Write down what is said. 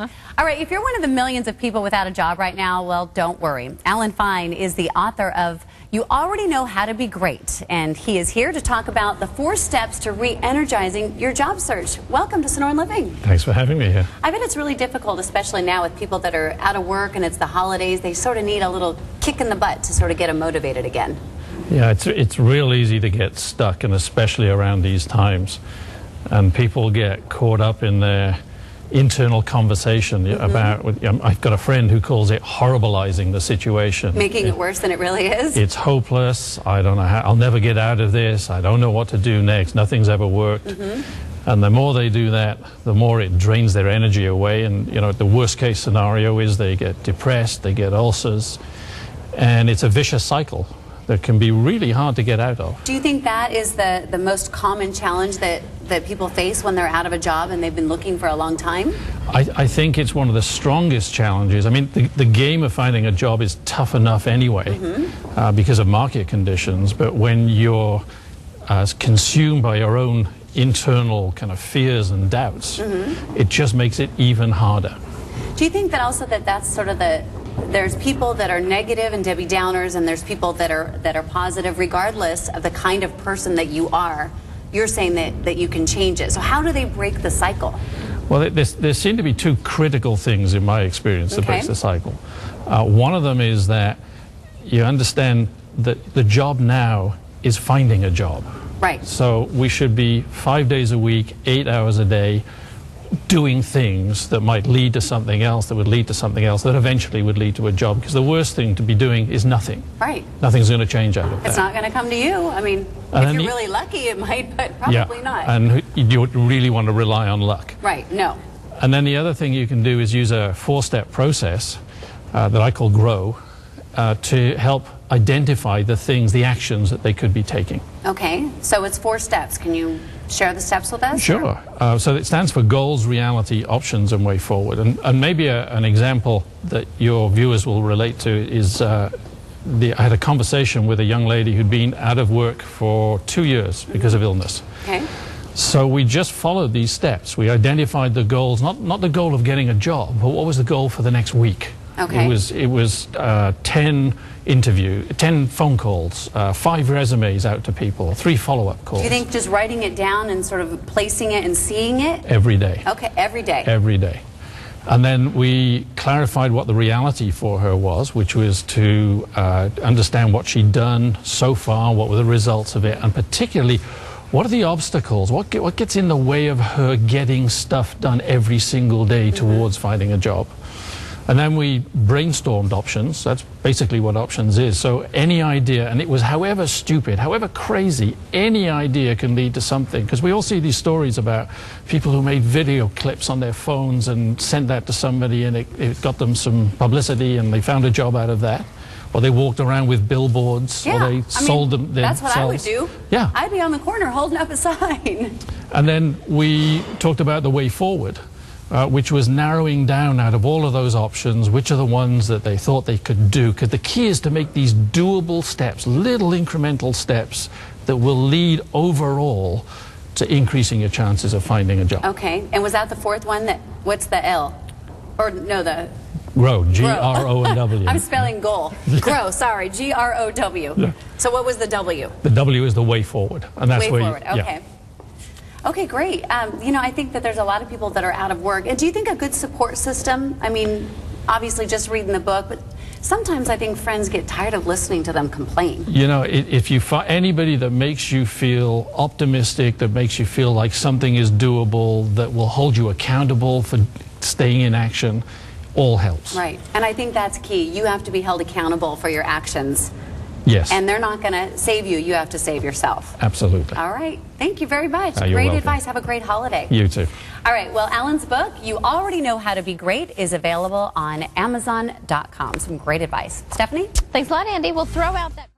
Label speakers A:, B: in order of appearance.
A: All right, if you're one of the millions of people without a job right now, well, don't worry. Alan Fine is the author of You Already Know How to Be Great, and he is here to talk about the 4 steps to re-energizing your job search. Welcome to Sonora Living.
B: Thanks for having me here.
A: I bet it's really difficult, especially now with people that are out of work and it's the holidays. They sort of need a little kick in the butt to sort of get them motivated again.
B: Yeah, it's real easy to get stuck, and especially around these times. And people get caught up in their internal conversation about, I've got a friend who calls it horribilizing the situation.
A: Making it worse than it really is?
B: It's hopeless. I don't know how, I'll never get out of this. I don't know what to do next. Nothing's ever worked. And the more they do that, the more it drains their energy away. And, you know, the worst case scenario is they get depressed, they get ulcers, and it's a vicious cycle that can be really hard to get out of.
A: Do you think that is the most common challenge that people face when they're out of a job and they've been looking for a long time?
B: I think it's one of the strongest challenges. I mean, the game of finding a job is tough enough anyway because of market conditions, but when you're consumed by your own internal kind of fears and doubts, it just makes it even harder.
A: Do you think that also that's sort of there's people that are negative and Debbie Downers, and there's people that are positive regardless of the kind of person that you are? You're saying that you can change it. So how do they break the cycle?
B: Well, there seem to be 2 critical things in my experience that breaks the cycle. One of them is that you understand that the job now is finding a job.
A: Right.
B: So we should be 5 days a week, 8 hours a day, doing things that might lead to something else, that would lead to something else, that eventually would lead to a job. Because the worst thing to be doing is nothing.
A: Right.
B: Nothing's going to change out of that.
A: It's not going to come to you. I mean, if you're really lucky, it might, but probably not.
B: And you really want to rely on luck.
A: Right, no.
B: And then the other thing you can do is use a 4-step process that I call GROW to help identify the things, the actions that they could be taking.
A: Okay, so it's 4 steps. Can you share the steps with us?
B: Sure. So it stands for goals, reality, options, and way forward. And maybe an example that your viewers will relate to is I had a conversation with a young lady who'd been out of work for 2 years because of illness. Okay. So we just followed these steps. We identified the goals, not the goal of getting a job, but what was the goal for the next week.
A: Okay.
B: It was 10 phone calls, 5 resumes out to people, 3 follow-up calls.
A: Do you think just writing it down and sort of placing it and seeing it?
B: Every day.
A: Okay, every day.
B: Every day. And then we clarified what the reality for her was, which was to understand what she'd done so far, what were the results of it, and particularly, what are the obstacles? What gets in the way of her getting stuff done every single day towards finding a job? And then we brainstormed options. That's basically what options is. So any idea, and it was however stupid, however crazy, any idea can lead to something. Because we all see these stories about people who made video clips on their phones and sent that to somebody, and it got them some publicity and they found a job out of that. Or they walked around with billboards, or they sold them themselves.
A: That's what I would do.
B: Yeah.
A: I'd be on the corner holding up a sign. And
B: then we talked about the way forward. Which was narrowing down out of all of those options, which are the ones that they thought they could do. Because the key is to make these doable steps, little incremental steps that will lead overall to increasing your chances of finding a job.
A: Okay, and was that the 4th one? What's the L? Or no, the...
B: GROW, G-R-O-W.
A: I'm spelling goal. GROW, sorry, G-R-O-W. Yeah. So what was the W?
B: The W is the way forward. And that's
A: way forward, okay. Okay, great. You know, I think that there's a lot of people that are out of work. And do you think a good support system, I mean, obviously just reading the book, but sometimes I think friends get tired of listening to them complain. You know,
B: if you find anybody that makes you feel optimistic, that makes you feel like something is doable, that will hold you accountable for staying in action, all helps.
A: Right. And I think that's key. You have to be held accountable for your actions.
B: Yes.
A: And they're not going to save you. You have to save yourself.
B: Absolutely.
A: All right. Thank you very much.
B: You're
A: Great
B: welcome.
A: advice. Have a great holiday.
B: You too.
A: All right. Well, Alan's book, You Already Know How to Be Great, is available on Amazon.com. Some great advice. Stephanie?
C: Thanks a lot, Andy. We'll throw out that...